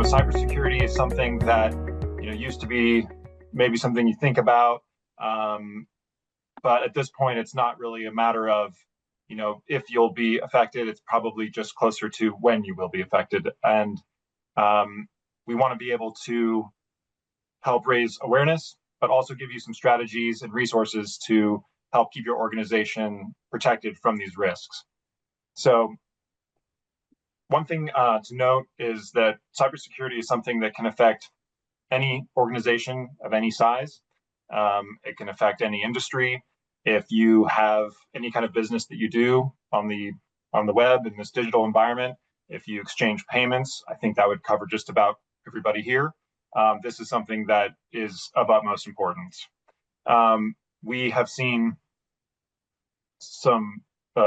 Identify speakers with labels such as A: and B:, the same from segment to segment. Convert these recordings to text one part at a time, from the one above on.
A: cybersecurity is something that, used to be maybe something you think about. But at this point, it's not really a matter of, if you'll be affected. It's probably just closer to when you will be affected. And we want to be able to help raise awareness, but also give you some strategies and resources to help keep your organization protected from these risks. So one thing to note is that cybersecurity is something that can affect any organization of any size. It can affect any industry. If you have any kind of business that you do on the web in this digital environment, if you exchange payments, I think that would cover just about everybody here. This is something that is of utmost importance. We have seen some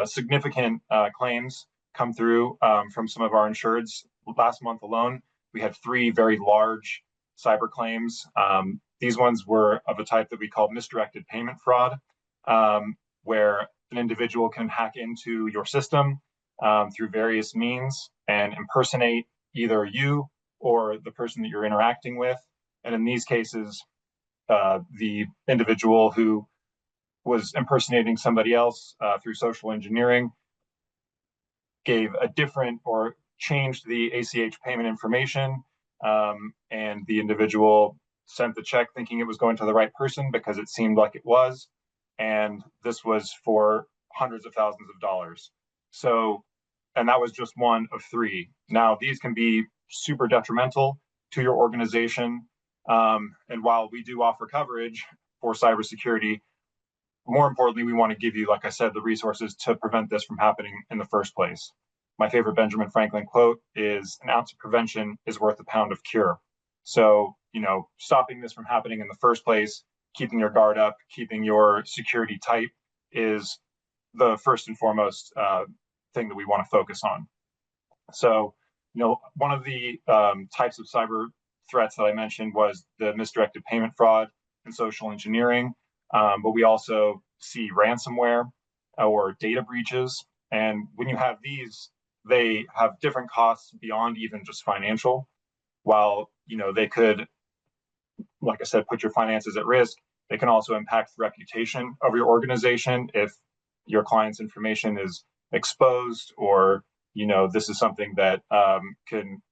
A: significant claims come through from some of our insureds. Last month alone, we had 3 very large cyber claims. These ones were of a type that we call misdirected payment fraud, where an individual can hack into your system through various means and impersonate either you or the person that you're interacting with. And in these cases, the individual who was impersonating somebody else through social engineering gave a different or changed the ACH payment information, and the individual sent the check thinking it was going to the right person because it seemed like it was, and this was for hundreds of thousands of dollars. So, and that was just one of 3. Now, these can be super detrimental to your organization, and while we do offer coverage for cybersecurity, more importantly, we want to give you, like I said, the resources to prevent this from happening in the first place. My favorite Benjamin Franklin quote is, "An ounce of prevention is worth a pound of cure." So, stopping this from happening in the first place, keeping your guard up, keeping your security tight is the first and foremost thing that we want to focus on. So, one of the types of cyber threats that I mentioned was the misdirected payment fraud and social engineering. But we also see ransomware or data breaches. And when you have these, they have different costs beyond even just financial. While, they could, like I said, put your finances at risk, they can also impact the reputation of your organization if your client's information is exposed, or, this is something that can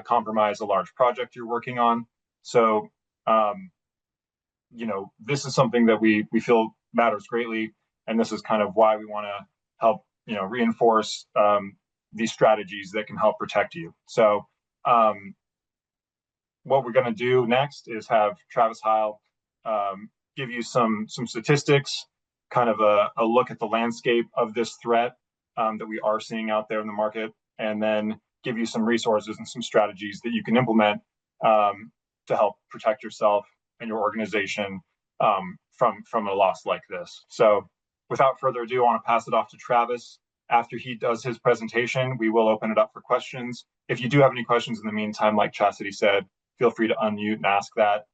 A: compromise a large project you're working on. So, this is something that we feel matters greatly, and this is kind of why we want to help, reinforce these strategies that can help protect you. So, what we're going to do next is have Travis Heil give you some statistics, kind of a look at the landscape of this threat that we are seeing out there in the market, and then give you some resources and some strategies that you can implement to help protect yourself and your organization from a loss like this. So without further ado, I want to pass it off to Travis. After he does his presentation, we will open it up for questions. If you do have any questions in the meantime, like Chastity said, feel free to unmute and ask that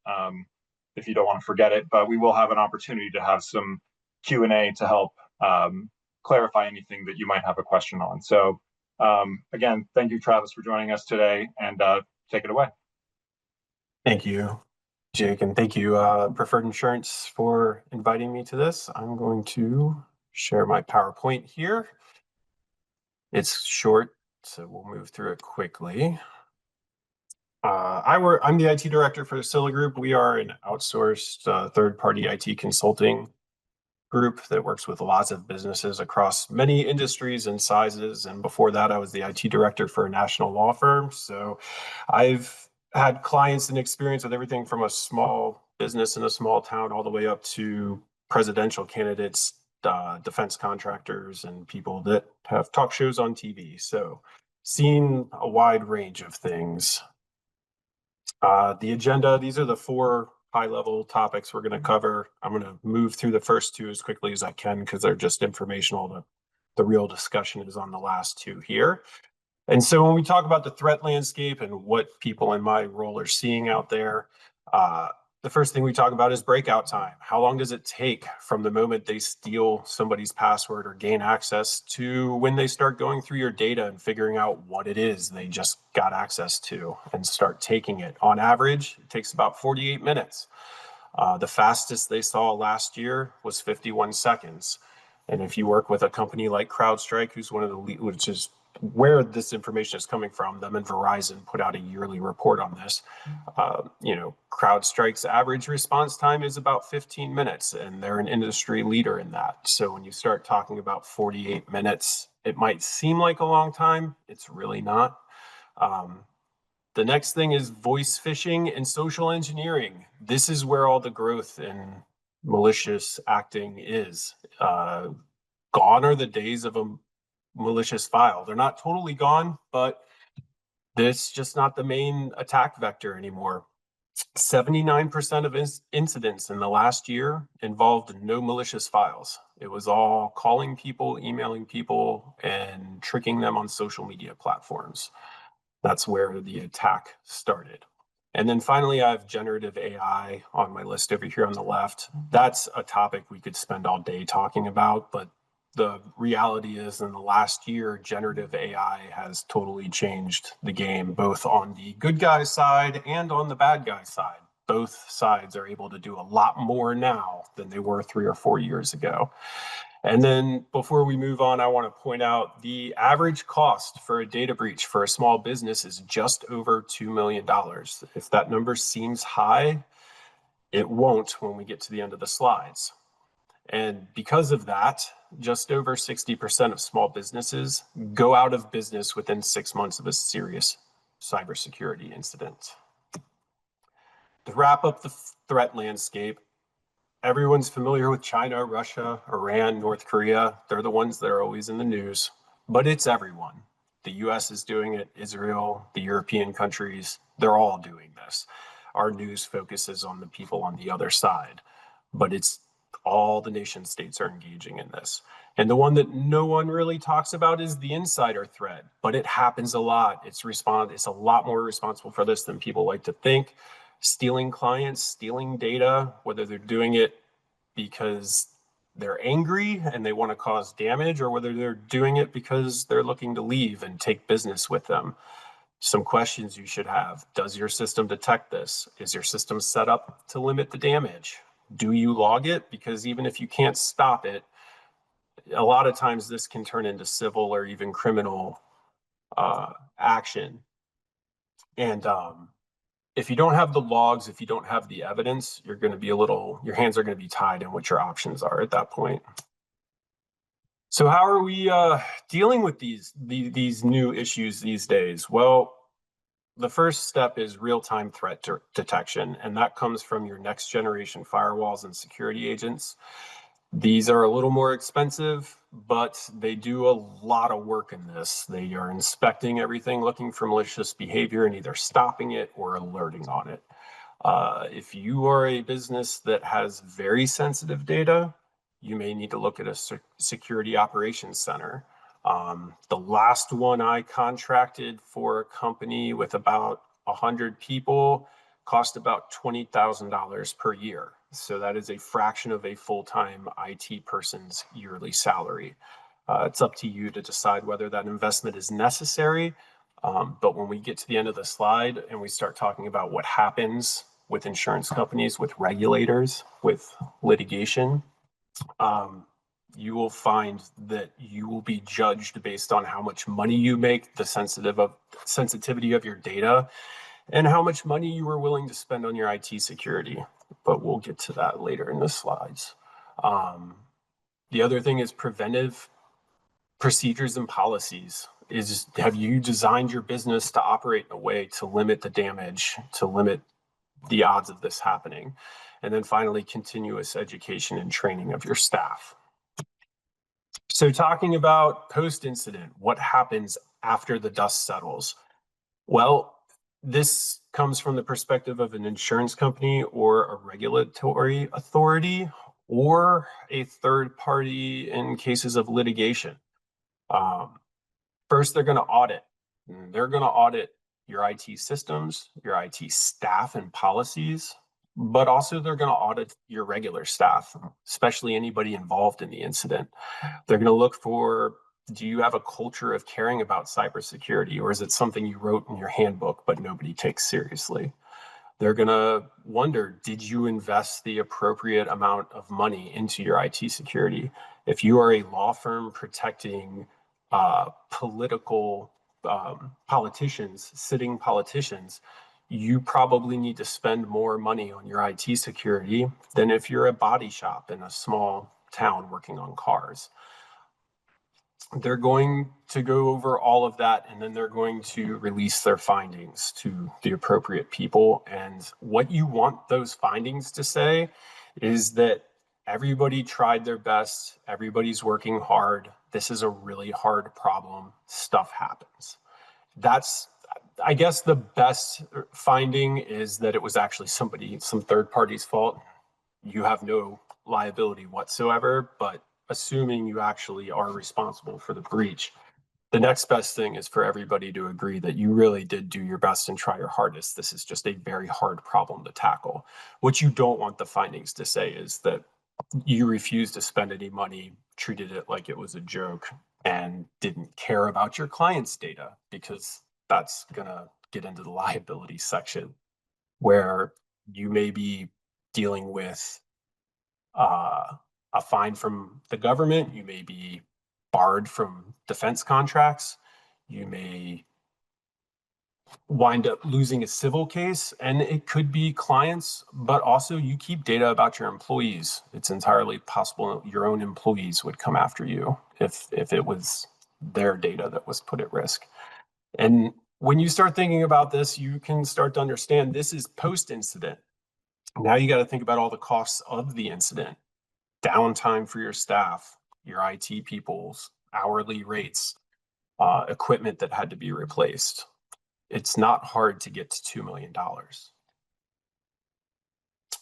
A: if you don't want to forget it. But we will have an opportunity to have some Q&A to help clarify anything that you might have a question on. So again, thank you, Travis, for joining us today, and take it away.
B: Thank you, Jake, and thank you, Preferred Insurance, for inviting me to this. I'm going to share my PowerPoint here. It's short, so we'll move through it quickly. I'm the IT director for Scylla Group. We are an outsourced third-party IT consulting group that works with lots of businesses across many industries and sizes. And before that, I was the IT director for a national law firm. So I've had clients and experience with everything from a small business in a small town all the way up to presidential candidates, defense contractors, and people that have talk shows on TV. So seen a wide range of things. The agenda, these are the 4 high-level topics we're going to cover. I'm going to move through the first 2 as quickly as I can because they're just informational. The real discussion is on the last 2 here. And so when we talk about the threat landscape and what people in my role are seeing out there, The first thing we talk about is breakout time. How long does it take from the moment they steal somebody's password or gain access to when they start going through your data and figuring out what it is they just got access to and start taking it? On average, it takes about 48 minutes. The fastest they saw last year was 51 seconds. And if you work with a company like CrowdStrike, who's one of the which is where this information is coming from, them and Verizon put out a yearly report on this. CrowdStrike's average response time is about 15 minutes, and they're an industry leader in that. So when you start talking about 48 minutes, it might seem like a long time. It's really not. The next thing is voice phishing and social engineering. This is where all the growth in malicious acting is. Gone are the days of a malicious file. They're not totally gone, but it's just not the main attack vector anymore. 79% of incidents in the last year involved no malicious files. It was all calling people, emailing people, and tricking them on social media platforms. That's where the attack started. And then finally, I have generative AI on my list over here on the left. That's a topic we could spend all day talking about, but the reality is in the last year, generative AI has totally changed the game, both on the good guy side and on the bad guy side. Both sides are able to do a lot more now than they were 3 or 4 years ago. And then before we move on, I want to point out the average cost for a data breach for a small business is just over $2 million. If that number seems high, it won't when we get to the end of the slides. And because of that, just over 60% of small businesses go out of business within 6 months of a serious cybersecurity incident. To wrap up the threat landscape, everyone's familiar with China, Russia, Iran, North Korea. They're the ones that are always in the news, but it's everyone. The US is doing it, Israel, the European countries, they're all doing this. Our news focuses on the people on the other side, but it's all the nation states are engaging in this. And the one that no one really talks about is the insider threat, but it happens a lot. It's a lot more responsible for this than people like to think. Stealing clients, stealing data, whether they're doing it because they're angry and they want to cause damage, or whether they're doing it because they're looking to leave and take business with them. Some questions you should have. Does your system detect this? Is your system set up to limit the damage? Do you log it? Because even if you can't stop it, a lot of times this can turn into civil or even criminal action. And if you don't have the logs, if you don't have the evidence, your hands are going to be tied in what your options are at that point. So how are we dealing with these new issues these days? Well, the first step is real-time threat detection, and that comes from your next generation firewalls and security agents. These are a little more expensive, but they do a lot of work in this. They are inspecting everything, looking for malicious behavior, and either stopping it or alerting on it. If you are a business that has very sensitive data, you may need to look at a security operations center. The last one I contracted for a company with about 100 people cost about $20,000 per year. So that is a fraction of a full-time IT person's yearly salary. It's up to you to decide whether that investment is necessary. But when we get to the end of the slide and we start talking about what happens with insurance companies, with regulators, with litigation, you will find that you will be judged based on how much money you make, the sensitivity of your data, and how much money you are willing to spend on your IT security. But we'll get to that later in the slides. The other thing is preventive procedures and policies. Have you designed your business to operate in a way to limit the damage, to limit the odds of this happening? And then finally, continuous education and training of your staff. So talking about post-incident, what happens after the dust settles? Well, this comes from the perspective of an insurance company or a regulatory authority or a third party in cases of litigation. First, they're going to audit. They're going to audit your IT systems, your IT staff and policies. but also they're going to audit your regular staff, especially anybody involved in the incident. They're going to look for, do you have a culture of caring about cybersecurity, or is it something you wrote in your handbook but nobody takes seriously? They're going to wonder, did you invest the appropriate amount of money into your IT security? If you are a law firm protecting political sitting politicians, you probably need to spend more money on your IT security than if you're a body shop in a small town working on cars. They're going to go over all of that, and then they're going to release their findings to the appropriate people. And what you want those findings to say is that everybody tried their best, everybody's working hard, this is a really hard problem, stuff happens. That's, I guess, the best finding is that it was actually some third party's fault. You have no liability whatsoever, but assuming you actually are responsible for the breach, the next best thing is for everybody to agree that you really did do your best and try your hardest. This is just a very hard problem to tackle. What you don't want the findings to say is that you refused to spend any money, treated it like it was a joke, and didn't care about your client's data, because that's going to get into the liability section where you may be dealing with a fine from the government. You may be barred from defense contracts. You may wind up losing a civil case, and it could be clients, but also you keep data about your employees. It's entirely possible your own employees would come after you if it was their data that was put at risk. And when you start thinking about this, you can start to understand this is post-incident. Now you got to think about all the costs of the incident, downtime for your staff, your IT people's hourly rates, equipment that had to be replaced. It's not hard to get to $2 million.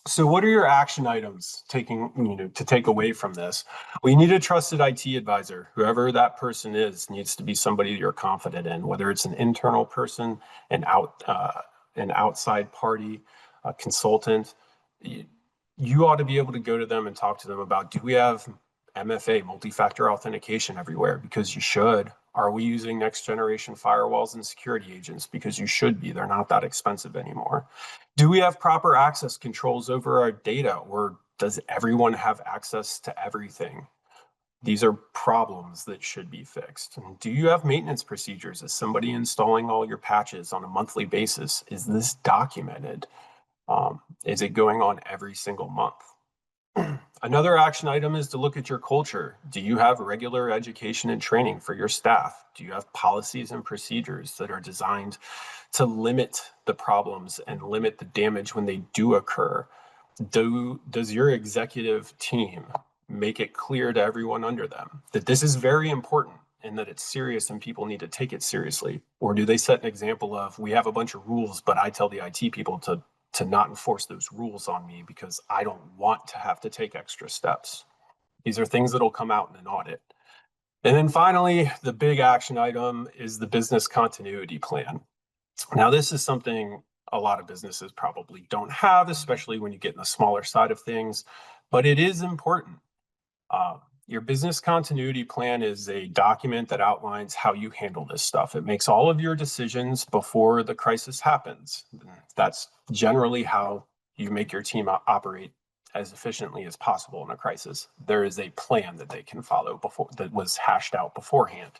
B: So what are your action items to take away from this? Well, you need a trusted IT advisor. Whoever that person is needs to be somebody you're confident in, whether it's an internal person, an outside party, a consultant. You ought to be able to go to them and talk to them about, do we have MFA, multi-factor authentication everywhere? Because you should. Are we using next generation firewalls and security agents? Because you should be. They're not that expensive anymore. Do we have proper access controls over our data, or does everyone have access to everything? These are problems that should be fixed. And do you have maintenance procedures? Is somebody installing all your patches on a monthly basis? Is this documented? Is it going on every single month? Another action item is to look at your culture. Do you have regular education and training for your staff? Do you have policies and procedures that are designed to limit the problems and limit the damage when they do occur? Does your executive team make it clear to everyone under them that this is very important and that it's serious and people need to take it seriously? Or do they set an example of, we have a bunch of rules, but I tell the IT people to not enforce those rules on me because I don't want to have to take extra steps? These are things that'll come out in an audit. And then finally, the big action item is the business continuity plan. Now, this is something a lot of businesses probably don't have, especially when you get in the smaller side of things, but it is important. Your business continuity plan is a document that outlines how you handle this stuff. It makes all of your decisions before the crisis happens. That's generally how you make your team operate as efficiently as possible in a crisis. There is a plan that they can follow that was hashed out beforehand.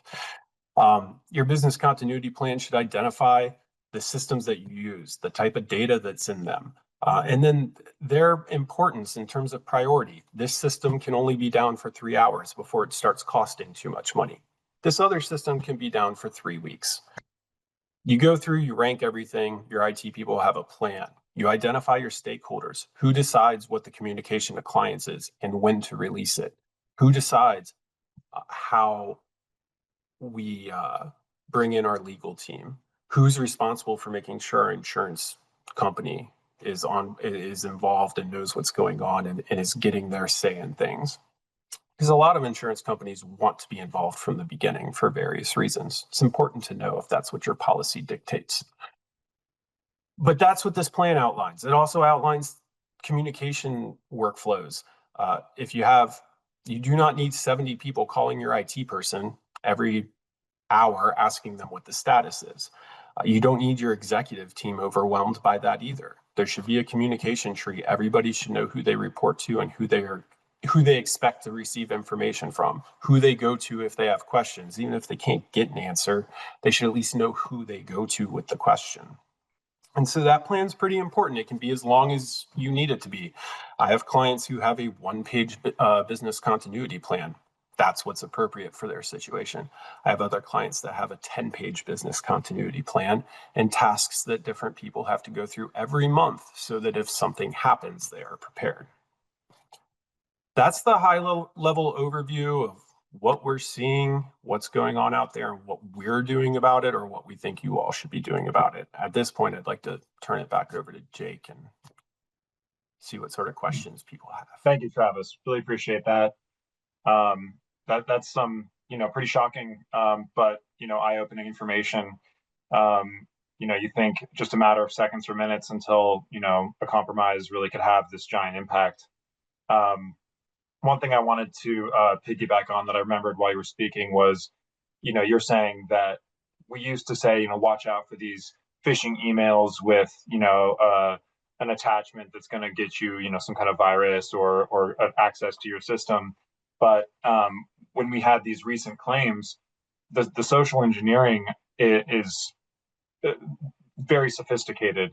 B: Your business continuity plan should identify the systems that you use, the type of data that's in them, and then their importance in terms of priority. This system can only be down for 3 hours before it starts costing too much money. This other system can be down for 3 weeks. You go through, you rank everything, your IT people have a plan. You identify your stakeholders. Who decides what the communication to clients is and when to release it? Who decides how we bring in our legal team? Who's responsible for making sure our insurance company is involved and knows what's going on and is getting their say in things? Because a lot of insurance companies want to be involved from the beginning for various reasons. It's important to know if that's what your policy dictates. But that's what this plan outlines. It also outlines communication workflows. If you do not need 70 people calling your IT person every hour asking them what the status is. You don't need your executive team overwhelmed by that either. There should be a communication tree. Everybody should know who they report to and who they expect to receive information from, who they go to if they have questions. Even if they can't get an answer, they should at least know who they go to with the question. And so that plan's pretty important. It can be as long as you need it to be. I have clients who have a one-page business continuity plan. That's what's appropriate for their situation. I have other clients that have a 10-page business continuity plan and tasks that different people have to go through every month so that if something happens, they are prepared. That's the high-level overview of what we're seeing, what's going on out there, and what we're doing about it, or what we think you all should be doing about it. At this point, I'd like to turn it back over to Jake and see what sort of questions people have.
A: Thank you, Travis. Really appreciate that. That's some, pretty shocking, but, eye-opening information. You think just a matter of seconds or minutes until, a compromise really could have this giant impact. One thing I wanted to piggyback on that I remembered while you were speaking was, you're saying that we used to say, watch out for these phishing emails with, an attachment that's going to get you, some kind of virus or access to your system. But when we had these recent claims, the social engineering is very sophisticated.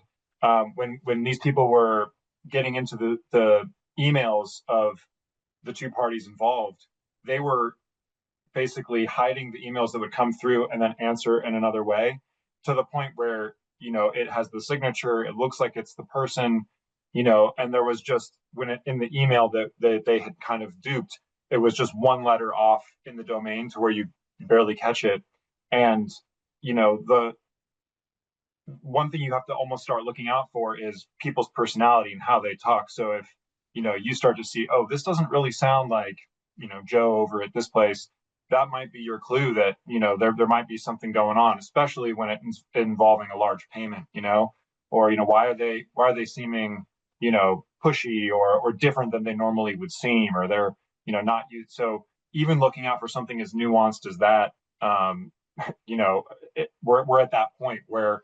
A: When these people were getting into the emails of the two parties involved, they were basically hiding the emails that would come through and then answer in another way, to the point where it has the signature, it looks like it's the person, and there was just in the email that they had kind of duped, it was just one letter off in the domain to where you barely catch it. And the one thing you have to almost start looking out for is people's personality and how they talk. So if you start to see, oh, this doesn't really sound like Joe over at this place, that might be your clue that there might be something going on, especially when it's involving a large payment, or why are they seeming pushy or different than they normally would seem, or they're not used. So even looking out for something as nuanced as that, we're at that point where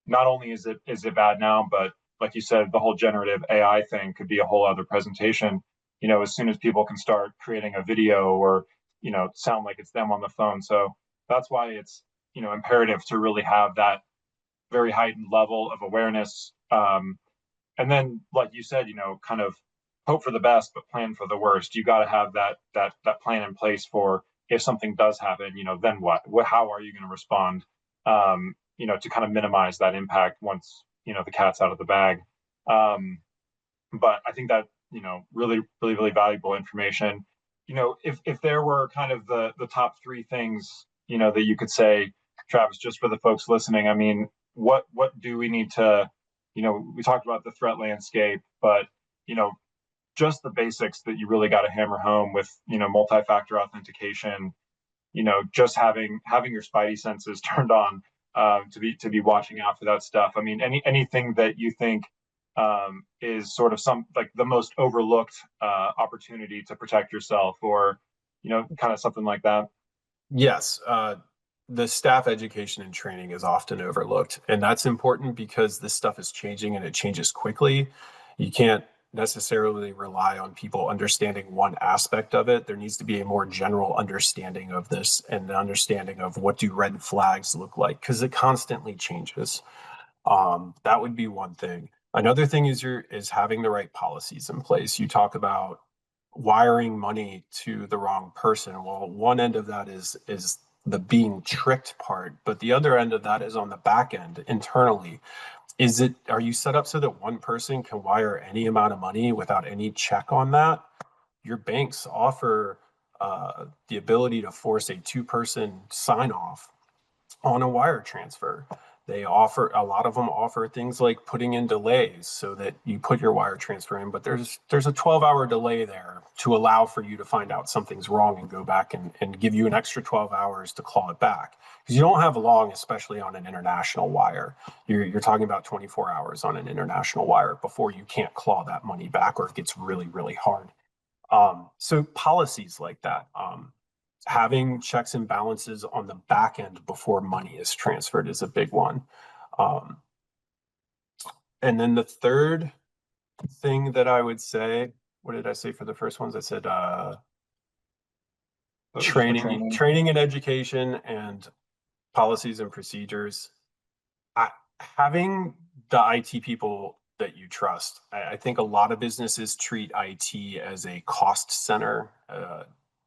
A: not only is it bad now, but like you said, the whole generative AI thing could be a whole other presentation. As soon as people can start creating a video or sound like it's them on the phone. So that's why it's imperative to really have that very heightened level of awareness. And then, like you said, kind of hope for the best but plan for the worst. You got to have that plan in place for if something does happen. Then what? How are you going to respond? To kind of minimize that impact once the cat's out of the bag. But I think that really, really, really valuable information. If there were kind of the top three things that you could say, Travis, just for the folks listening, I mean, what do we need to, we talked about the threat landscape, but just the basics that you really got to hammer home with multi-factor authentication, just having your spidey senses turned on, to be watching out for that stuff. I mean, anything that you think is sort of like the most overlooked opportunity to protect yourself, or kind of something like that.
B: Yes, the staff education and training is often overlooked, and that's important because this stuff is changing and it changes quickly. You can't necessarily rely on people understanding one aspect of it. There needs to be a more general understanding of this and an understanding of what do red flags look like, because it constantly changes. That would be one thing. Another thing is having the right policies in place. You talk about wiring money to the wrong person. Well, one end of that is the being tricked part, but the other end of that is on the back end internally. Are you set up so that one person can wire any amount of money without any check on that? Your banks offer the ability to force a two-person sign off on a wire transfer. a lot of them offer things like putting in delays so that you put your wire transfer in, but there's a 12-hour delay there to allow for you to find out something's wrong and go back and give you an extra 12 hours to claw it back. Because you don't have long, especially on an international wire. You're talking about 24 hours on an international wire before you can't claw that money back, or it gets really, really hard. So policies like that, having checks and balances on the back end before money is transferred is a big one. Um, and then the third thing that I would say, what did I say for the first ones? I said training and education and policies and procedures. Having the IT people that you trust. I think a lot of businesses treat IT as a cost center,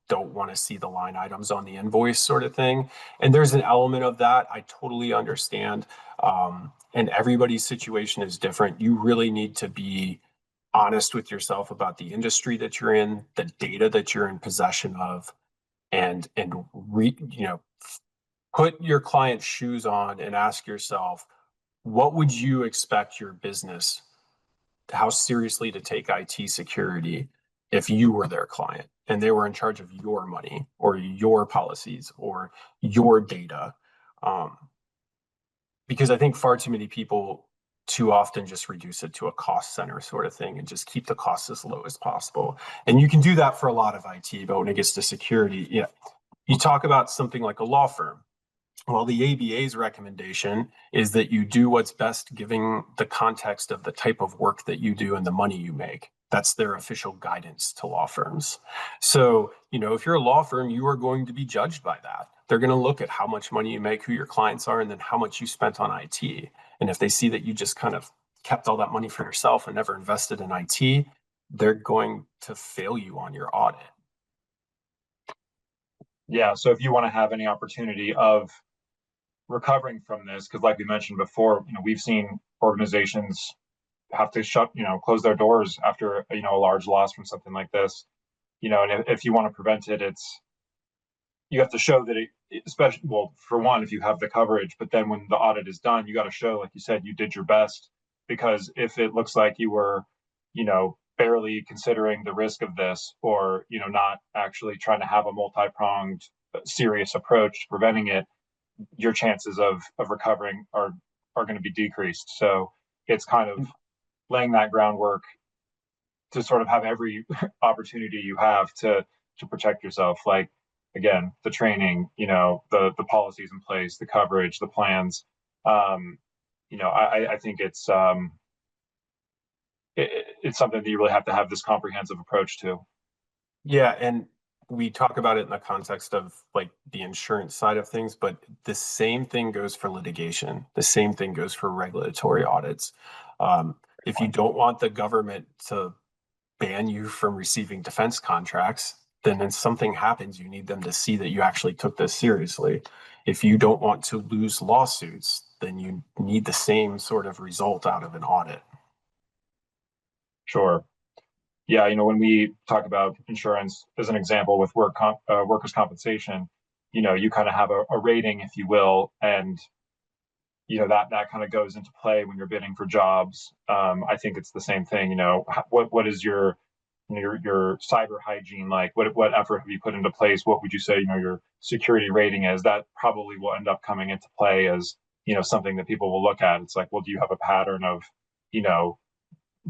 B: don't want to see the line items on the invoice sort of thing. And there's an element of that. I totally understand. And everybody's situation is different. You really need to be honest with yourself about the industry that you're in, the data that you're in possession of, and put your client's shoes on and ask yourself, what would you expect your business, how seriously to take IT security if you were their client and they were in charge of your money or your policies or your data? Because I think far too many people too often just reduce it to a cost center sort of thing and just keep the costs as low as possible. And you can do that for a lot of IT, but when it gets to security, you talk about something like a law firm. Well, the ABA's recommendation is that you do what's best giving the context of the type of work that you do and the money you make. That's their official guidance to law firms. So, if you're a law firm, you are going to be judged by that. They're going to look at how much money you make, who your clients are, and then how much you spent on IT. And if they see that you just kind of kept all that money for yourself and never invested in IT, they're going to fail you on your audit.
A: Yeah. So if you want to have any opportunity of recovering from this, because like we mentioned before, we've seen organizations have to close their doors after a large loss from something like this. And if you want to prevent it, you have to show that especially, well, for one, if you have the coverage, but then when the audit is done, you got to show, like you said, you did your best. Because if it looks like you were, barely considering the risk of this, or not actually trying to have a multi-pronged, serious approach to preventing it, your chances of recovering are going to be decreased. So it's kind of laying that groundwork to sort of have every opportunity you have to protect yourself. Like, again, the training, the policies in place, the coverage, the plans. I think it's something that you really have to have this comprehensive approach to.
B: Yeah, and we talk about it in the context of like the insurance side of things, but the same thing goes for litigation. The same thing goes for regulatory audits. If you don't want the government to ban you from receiving defense contracts, then when something happens, you need them to see that you actually took this seriously. If you don't want to lose lawsuits, then you need the same sort of result out of an audit.
A: Sure. Yeah, when we talk about insurance as an example with workers' compensation, you kind of have a rating, if you will, and that kind of goes into play when you're bidding for jobs. I think it's the same thing. What is your cyber hygiene like? What effort have you put into place? What would you say your security rating is? That probably will end up coming into play as something that people will look at. It's like, well, do you have a pattern of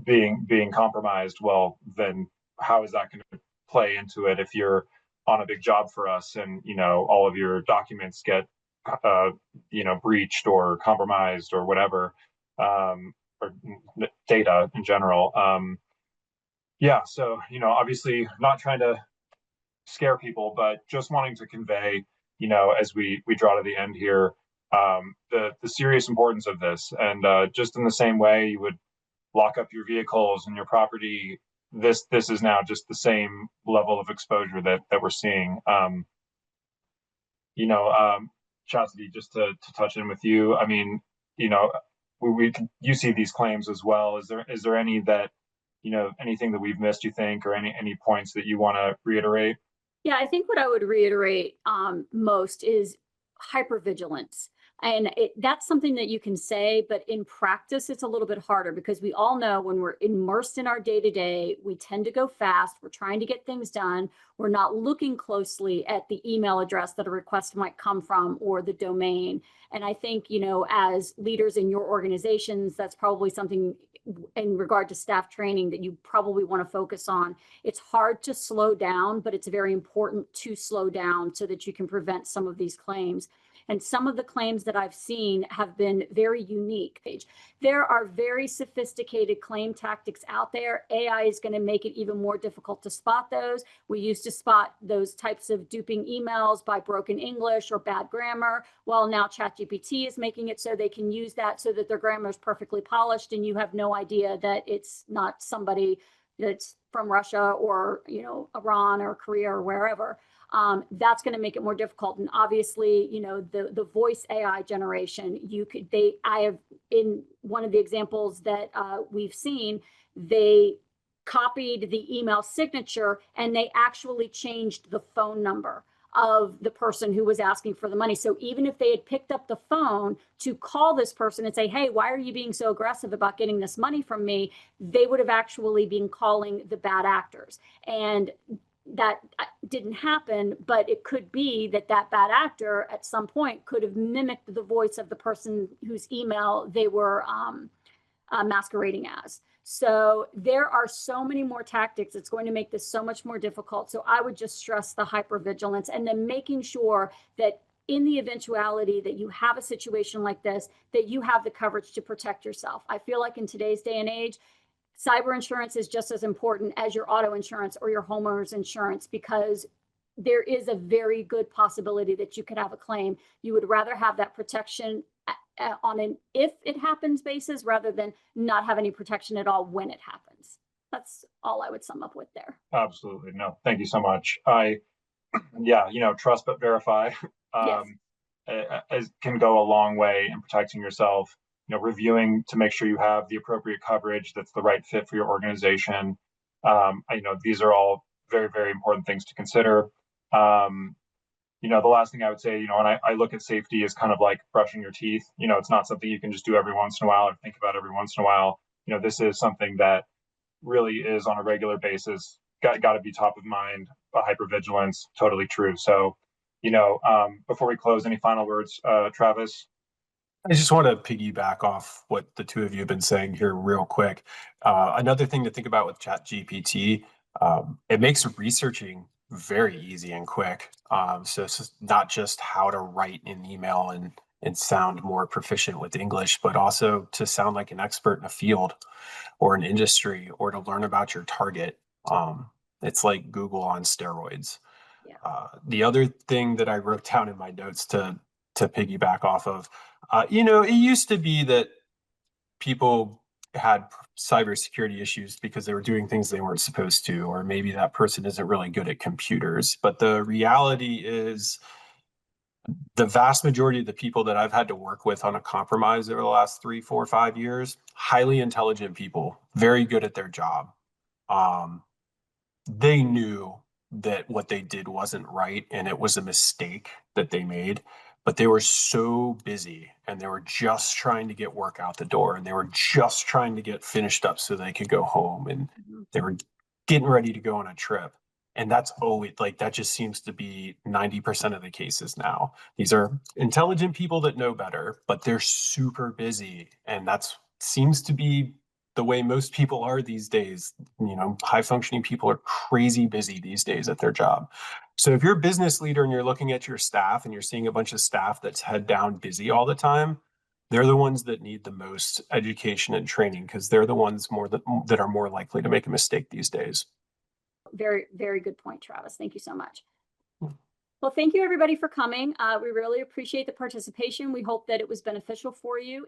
A: being compromised? Well, then how is that going to play into it if you're on a big job for us and all of your documents get breached or compromised or whatever, or data in general. Yeah, so obviously not trying to scare people, but just wanting to convey, as we draw to the end here, the serious importance of this. And just in the same way you would lock up your vehicles and your property, this is now just the same level of exposure that we're seeing. Chastity, just to touch in with you, I mean, you see these claims as well. Is there any that anything that we've missed, you think, or any points that you want to reiterate?
C: Yeah, I think what I would reiterate most is hypervigilance. And that's something that you can say, but in practice, it's a little bit harder because we all know when we're immersed in our day to day, we tend to go fast. We're trying to get things done. We're not looking closely at the email address that a request might come from or the domain. And I think, as leaders in your organizations, that's probably something in regard to staff training that you probably want to focus on. It's hard to slow down, but it's very important to slow down so that you can prevent some of these claims. And some of the claims that I've seen have been very unique. There are very sophisticated claim tactics out there. AI is going to make it even more difficult to spot those. We used to spot those types of duping emails by broken English or bad grammar. Well, now ChatGPT is making it so they can use that so that their grammar is perfectly polished and you have no idea that it's not somebody that's from Russia or, Iran or Korea or wherever. That's going to make it more difficult. And obviously, the voice AI generation, I have, in one of the examples that we've seen, they copied the email signature and they actually changed the phone number of the person who was asking for the money. So even if they had picked up the phone to call this person and say, hey, why are you being so aggressive about getting this money from me? They would have actually been calling the bad actors. And that didn't happen, but it could be that bad actor at some point could have mimicked the voice of the person whose email they were masquerading as. So there are so many more tactics. It's going to make this so much more difficult. So I would just stress the hypervigilance and then making sure that in the eventuality that you have a situation like this, that you have the coverage to protect yourself. I feel like in today's day and age, cyber insurance is just as important as your auto insurance or your homeowner's insurance because there is a very good possibility that you could have a claim. You would rather have that protection on an if it happens basis rather than not have any protection at all when it happens. That's all I would sum up with there.
A: Absolutely. No, thank you so much. Trust but verify
C: Yes.
A: Can go a long way in protecting yourself. Reviewing to make sure you have the appropriate coverage that's the right fit for your organization. These are all very, very important things to consider. The last thing I would say, and I look at safety as kind of like brushing your teeth. It's not something you can just do every once in a while or think about every once in a while. This is something that really is on a regular basis, got to be top of mind. Hypervigilance, totally true. So, before we close, any final words, Travis?
B: I just want to piggyback off what the two of you have been saying here real quick. Another thing to think about with ChatGPT, it makes researching very easy and quick. So it's not just how to write an email and sound more proficient with English, but also to sound like an expert in a field or an industry or to learn about your target. It's like Google on steroids.
C: Yeah.
B: The other thing that I wrote down in my notes to piggyback off of, it used to be that people had cybersecurity issues because they were doing things they weren't supposed to, or maybe that person isn't really good at computers. But the reality is the vast majority of the people that I've had to work with on a compromise over the last 3, 4, 5 years, highly intelligent people, very good at their job. They knew that what they did wasn't right and it was a mistake that they made, but they were so busy and they were just trying to get work out the door and they were just trying to get finished up so they could go home and they were getting ready to go on a trip. And that's always like that just seems to be 90% of the cases now. These are intelligent people that know better, but they're super busy. And that's seems to be the way most people are these days. High functioning people are crazy busy these days at their job. So if you're a business leader and you're looking at your staff and you're seeing a bunch of staff that's head down busy all the time, they're the ones that need the most education and training because they're the ones that are more likely to make a mistake these days.
C: Very, very good point, Travis. Thank you so much. Well, thank you everybody for coming. We really appreciate the participation. We hope that it was beneficial for you.